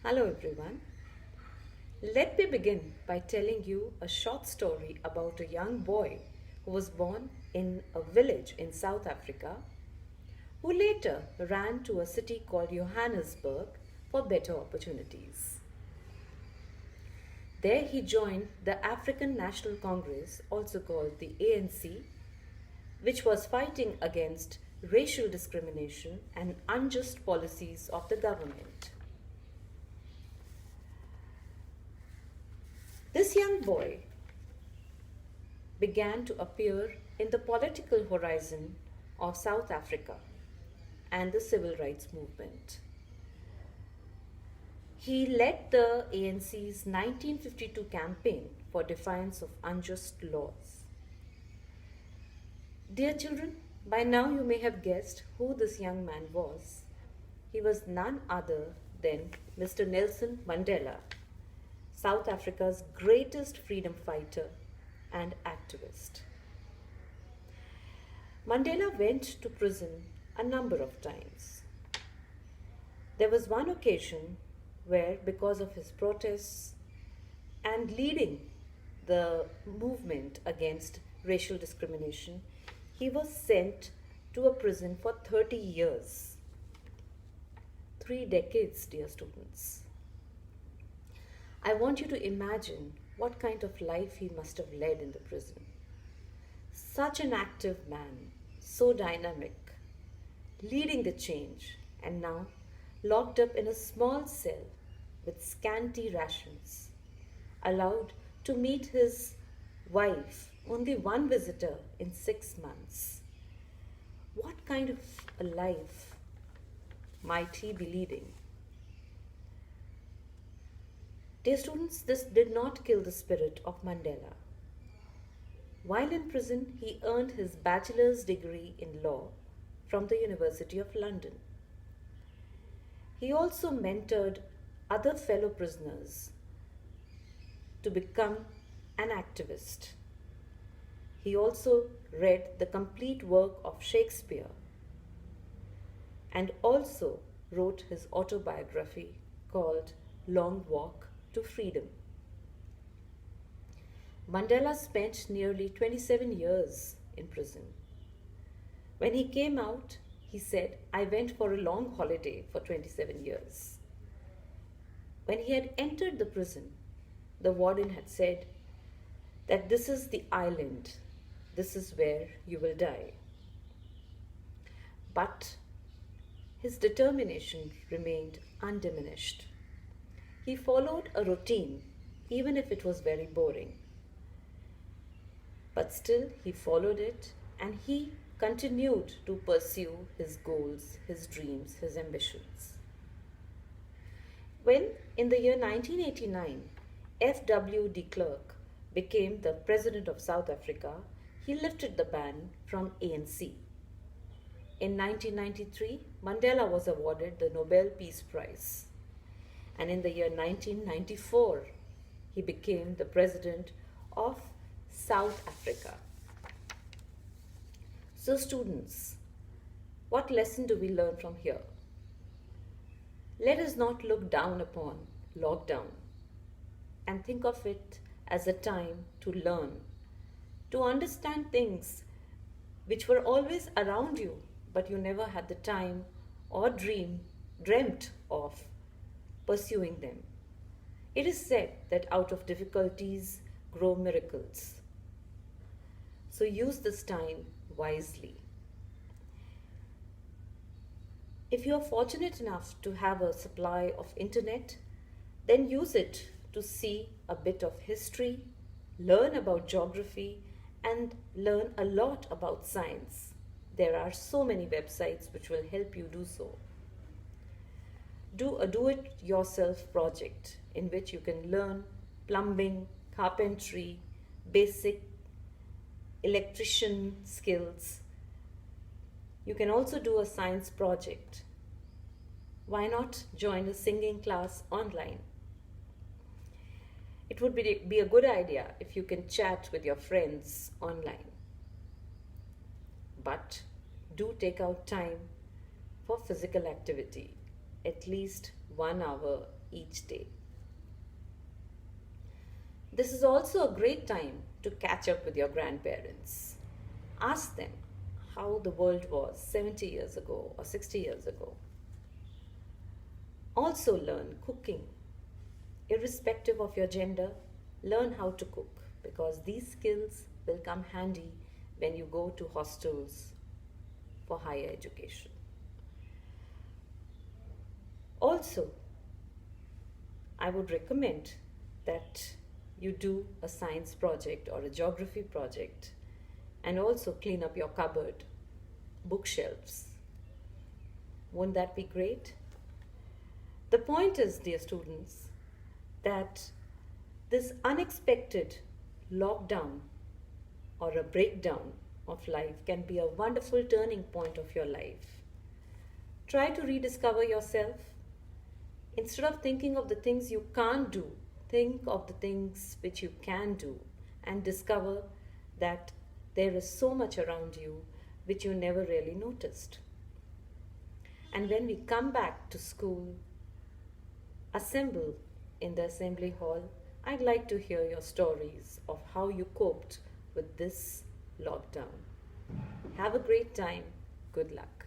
Hello everyone. Let me begin by telling you a short story about a young boy who was born in a village in South Africa who later ran to a city called Johannesburg for better opportunities. There he joined the African National Congress, also called the ANC, which was fighting against racial discrimination and unjust policies of the government. This young boy began to appear in the political horizon of South Africa and the civil rights movement. He led the ANC's 1952 campaign for defiance of unjust laws. Dear children, by now you may have guessed who this young man was. He was none other than Mr. Nelson Mandela, South Africa's greatest freedom fighter and activist. Mandela went to prison a number of times. There was one occasion where, because of his protests and leading the movement against racial discrimination, he was sent to a prison for 30 years. 3 decades, dear students. I want you to imagine what kind of life he must have led in the prison. Such an active man, so dynamic, leading the change, and now locked up in a small cell with scanty rations, allowed to meet his wife, only one visitor in 6 months. What kind of a life might he be leading? Dear students, this did not kill the spirit of Mandela. While in prison, he earned his bachelor's degree in law from the University of London. He also mentored other fellow prisoners to become an activist. He also read the complete work of Shakespeare and also wrote his autobiography called Long Walk to Freedom. Mandela spent nearly 27 years in prison. When he came out, he said, "I went for a long holiday for 27 years." When he had entered the prison, the warden had said that this is the island, this is where you will die. But his determination remained undiminished. He followed a routine, even if it was very boring. But still, he followed it and he continued to pursue his goals, his dreams, his ambitions. When, in the year 1989, F.W. de Klerk became the President of South Africa, he lifted the ban from ANC. In 1993, Mandela was awarded the Nobel Peace Prize. And in the year 1994, he became the President of South Africa. So students, what lesson do we learn from here? Let us not look down upon lockdown and think of it as a time to learn, to understand things which were always around you, but you never had the time or dreamt of pursuing them. It is said that out of difficulties grow miracles. So use this time wisely. If you are fortunate enough to have a supply of internet, then use it to see a bit of history, learn about geography, and learn a lot about science. There are so many websites which will help you do so. Do a do-it-yourself project in which you can learn plumbing, carpentry, basic electrician skills. You can also do a science project. Why not join a singing class online? It would be a good idea if you can chat with your friends online. But do take out time for physical activity. at least 1 hour each day. This is also a great time to catch up with your grandparents. Ask them how the world was 70 years ago or 60 years ago. Also, learn cooking. Irrespective of your gender, learn how to cook because these skills will come handy when you go to hostels for higher education. Also, I would recommend that you do a science project or a geography project and also clean up your cupboard, bookshelves. Won't that be great? The point is, dear students, that this unexpected lockdown or a breakdown of life can be a wonderful turning point of your life. Try to rediscover yourself. Instead of thinking of the things you can't do, think of the things which you can do and discover that there is so much around you which you never really noticed. And when we come back to school, assemble in the assembly hall, I'd like to hear your stories of how you coped with this lockdown. Have a great time. Good luck.